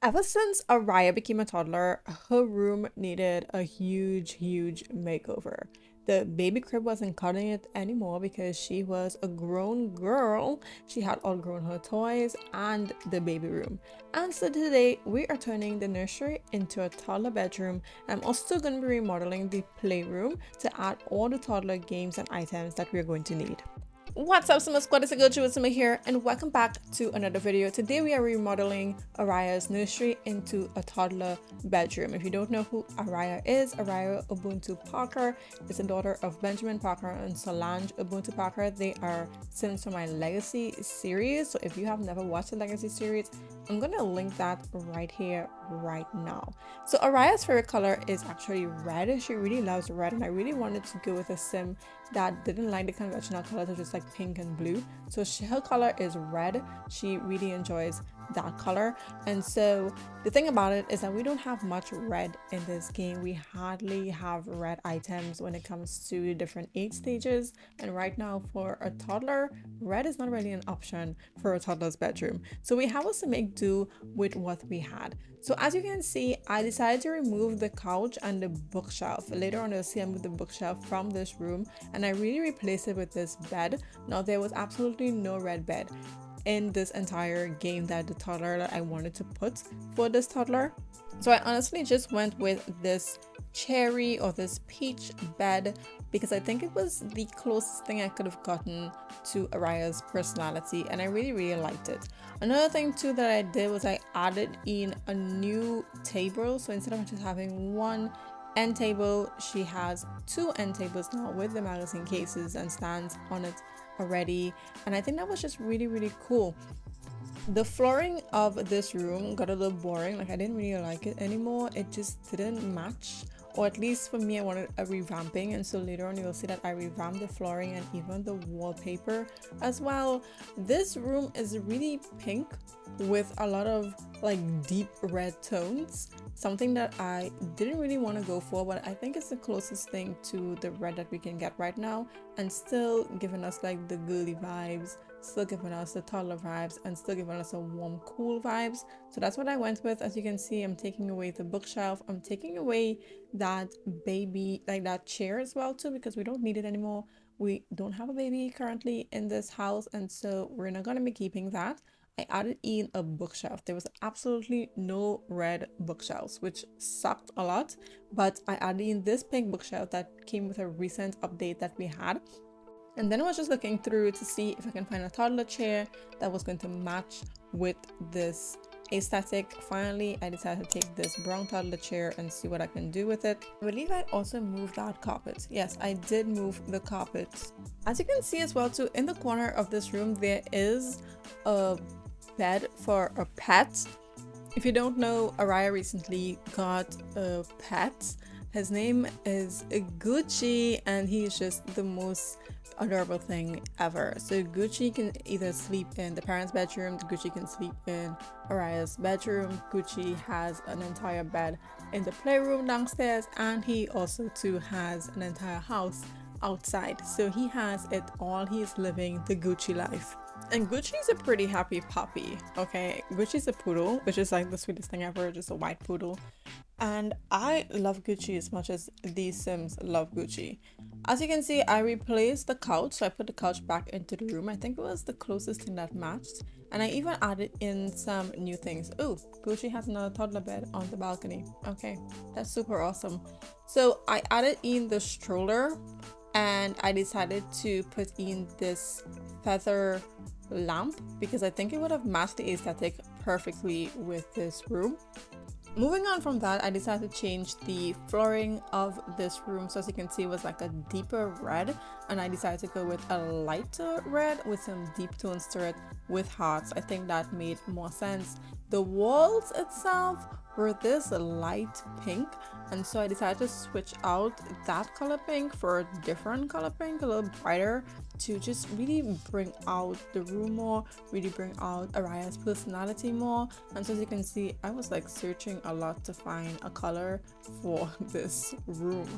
Ever since Araya became a toddler, her room needed a huge makeover. The baby crib wasn't cutting it anymore because she was a grown girl. She had outgrown her toys and the baby room. And so today we are turning the nursery into a toddler bedroom. I'm also going to be remodeling the playroom to add all the toddler games and items that we're going to need. What's up, Summer Squad? It's a girl Jewell Simmer here, and welcome back to another video. Today we are remodeling Araya's nursery into a toddler bedroom. If you don't know who Araya is, Araya Ubuntu Parker is the daughter of Benjamin Parker and Solange Ubuntu Parker. They are Sims from my Legacy series. So if you have never watched the Legacy series, I'm gonna link that right here, right now. So Araya's favorite color is actually red. She really loves red, and I really wanted to go with a sim that didn't like the conventional colors, which is like pink and blue. So her color is red. She really enjoys that color. And so the thing about it is that we don't have much red in this game. We hardly have red items when it comes to different age stages, and right now for a toddler, red is not really an option for a toddler's bedroom. So we have to make do with what we had. So as you can see, I decided to remove the couch and the bookshelf. Later on you'll see I moved the bookshelf from this room and I really replaced it with this bed. Now there was absolutely no red bed in this entire game that the toddler that I wanted to put for this toddler. So I honestly just went with this cherry or this peach bed because I think it was the closest thing I could have gotten to Araya's personality, and I really liked it. Another thing too that I did was I added in a new table. So instead of just having one end table, she has two end tables now with the magazine cases and stands on it already, and I think that was just really cool. The flooring of this room got a little boring. Like, I didn't really like it anymore. It just didn't match, or at least for me, I wanted a revamping. And so later on you'll see that I revamped the flooring and even the wallpaper as well. This room is really pink with a lot of like deep red tones, something that I didn't really want to go for, but I think it's the closest thing to the red that we can get right now, and still giving us like the girly vibes, still giving us the toddler vibes, and still giving us a warm cool vibes. So that's what I went with. As you can see, I'm taking away the bookshelf, I'm taking away that baby, like that chair as well too, because we don't need it anymore. We don't have a baby currently in this house, and so we're not gonna be keeping that. I added in a bookshelf. There was absolutely no red bookshelves, which sucked a lot, but I added in this pink bookshelf that came with a recent update that we had. And then I was just looking through to see if I can find a toddler chair that was going to match with this aesthetic. Finally, I decided to take this brown toddler chair and see what I can do with it. I believe I also moved that carpet. Yes, I did move the carpet. As you can see as well too, in the corner of this room there is a bed for a pet. If you don't know, Araya recently got a pet. His name is Gucci, and he is just the most adorable thing ever. So Gucci can either sleep in the parents' bedroom, Gucci can sleep in Araya's bedroom. Gucci has an entire bed in the playroom downstairs, and he also too has an entire house outside. So he has it all. He's living the Gucci life. And Gucci's a pretty happy puppy, okay? Gucci's a poodle, which is like the sweetest thing ever, just a white poodle. And I love Gucci as much as these Sims love Gucci. As you can see, I replaced the couch, so I put the couch back into the room. I think it was the closest thing that matched. And I even added in some new things. Oh, Gucci has another toddler bed on the balcony. Okay, that's super awesome. So I added in the stroller, and I decided to put in this feather lamp because I think it would have matched the aesthetic perfectly with this room. Moving on from that, I decided to change the flooring of this room. So as you can see, it was like a deeper red, and I decided to go with a lighter red with some deep tones to it with hearts. I think that made more sense. The walls itself were this light pink, and so I decided to switch out that color pink for a different color pink, a little brighter, to just really bring out the room more, really bring out Araya's personality more. And so as you can see, I was like searching a lot to find a color for this room.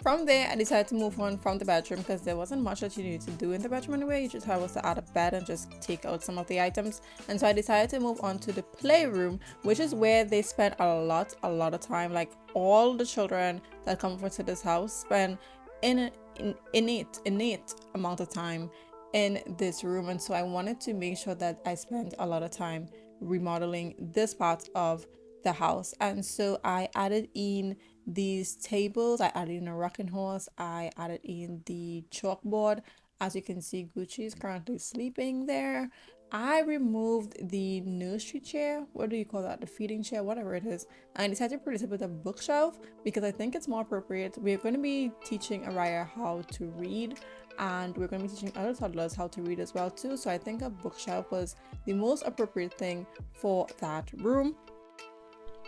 From there, I decided to move on from the bedroom because there wasn't much that you needed to do in the bedroom anyway. You just had was to add a bed and just take out some of the items. And so I decided to move on to the playroom, which is where they spend a lot of time. Like all the children that come over to this house spend innate amount of time in this room. And so I wanted to make sure that I spent a lot of time remodeling this part of the house. And so I added in these tables, I added in a rocking horse, I added in the chalkboard. As you can see, Gucci is currently sleeping there. I removed the nursery chair, what do you call that, the feeding chair, whatever it is, and I decided to replace it with a bookshelf because I think it's more appropriate. We're going to be teaching Araya how to read, and we're going to be teaching other toddlers how to read as well too, so I think a bookshelf was the most appropriate thing for that room.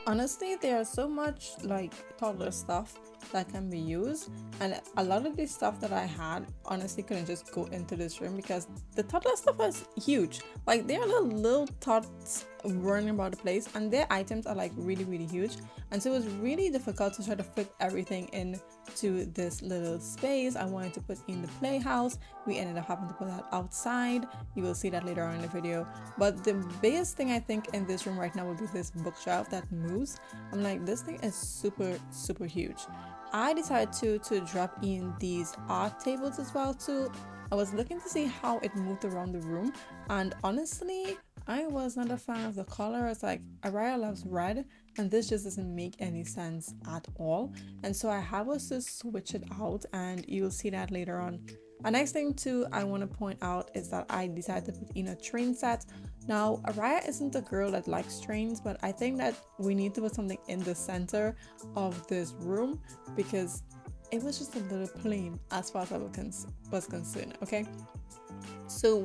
Honestly, there's so much like toddler stuff that can be used, and a lot of the stuff that I had honestly couldn't just go into this room because the toddler stuff is huge. Like there are little tots running about the place, and their items are like really huge, and so it was really difficult to try to fit everything into this little space. I wanted to put in the playhouse. We ended up having to put that outside. You will see that later on in the video, but the biggest thing I think in this room right now would be this bookshelf that moves. I'm like, this thing is super huge. I decided to drop in these art tables as well too. I was looking to see how it moved around the room, and honestly I was not a fan of the color. It's like Araya loves red and this just doesn't make any sense at all, and so I had was to switch it out, and you'll see that later on. A next thing too I want to point out is that I decided to put in a train set. Now Araya isn't a girl that likes trains, but I think that we need to put something in the center of this room because it was just a little plain as far as I was concerned. Okay, so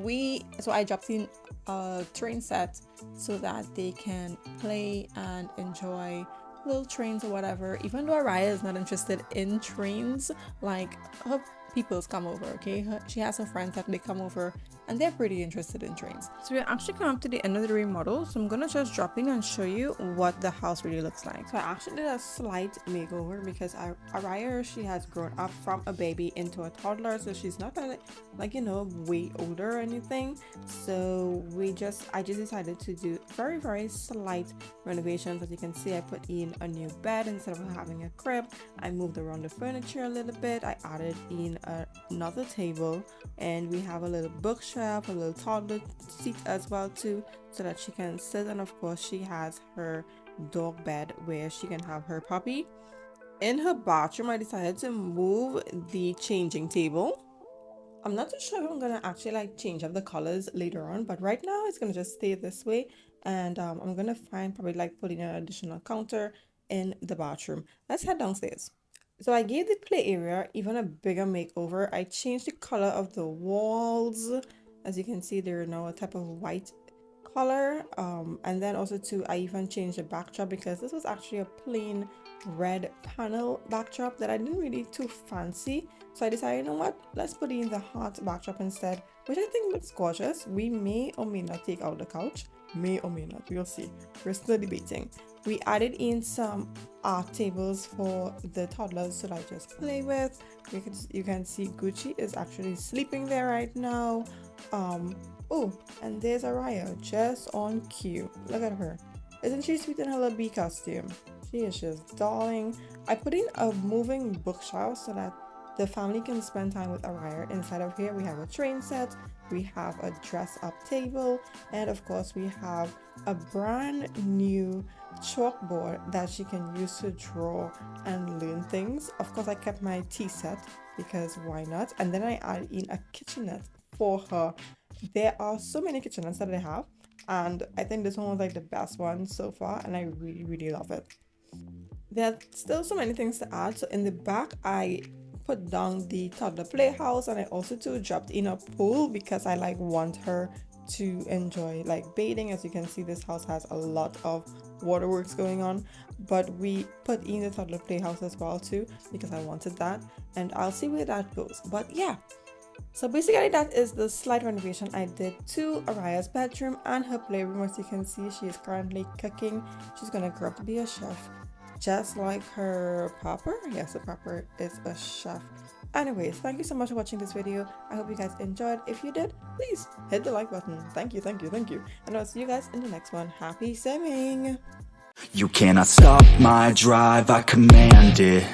I dropped in a train set so that they can play and enjoy little trains or whatever. Even though Araya is not interested in trains, like her peoples come over, okay, she has her friends that they come over and they're pretty interested in trains. So we're actually coming up to the end of the remodel, so I'm gonna just drop in and show you what the house really looks like. So I actually did a slight makeover because Araya, she has grown up from a baby into a toddler, so she's not like you know, way older or anything. So I just decided to do very slight renovations. As you can see, I put in a new bed instead of having a crib. I moved around the furniture a little bit. I added in another table, and we have a little bookshelf, a little toddler seat as well too, so that she can sit, and of course she has her dog bed where she can have her puppy. In her bathroom, I decided to move the changing table. I'm not too sure if I'm gonna actually like change up the colors later on, but right now it's gonna just stay this way, and I'm gonna find probably like putting an additional counter in the bathroom. Let's head downstairs. So I gave the play area even a bigger makeover. I changed the color of the walls. As you can see, they're now a type of white color. And then also too, I even changed the backdrop because this was actually a plain red panel backdrop that I didn't really too fancy. So I decided, you know what, let's put in the heart backdrop instead, which I think looks gorgeous. We may or may not take out the couch. May or may not, we'll see. We're still debating. We added in some art tables for the toddlers to like just play with. You can see Gucci is actually sleeping there right now. Oh, and there's Araya just on cue. Look at her. Isn't she sweet in her little bee costume? She is just darling. I put in a moving bookshelf so that the family can spend time with Araya. Inside of here we have a train set, we have a dress up table, and of course we have a brand new chalkboard that she can use to draw and learn things. Of course I kept my tea set because why not, and then I added in a kitchenette for her. There are so many kitchenettes that I have, and I think this one was like the best one so far, and I really love it. There are still so many things to add. So in the back I put down the toddler playhouse, and I also too dropped in a pool because I like want her to enjoy like bathing. As you can see, this house has a lot of waterworks going on, but we put in the toddler playhouse as well too because I wanted that, and I'll see where that goes. But yeah, so basically that is the slight renovation I did to Araya's bedroom and her playroom. As you can see, she is currently cooking. She's gonna grow up to be a chef just like her papa. Yes, the papa is a chef. Anyways, thank you so much for watching this video. I hope you guys enjoyed. If you did, please hit the like button. Thank you, thank you, thank you. And I'll see you guys in the next one. Happy simming! You cannot stop my drive, I command it.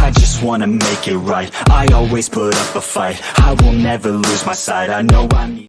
I just wanna make it right. I always put up a fight. I will never lose my sight. I know I need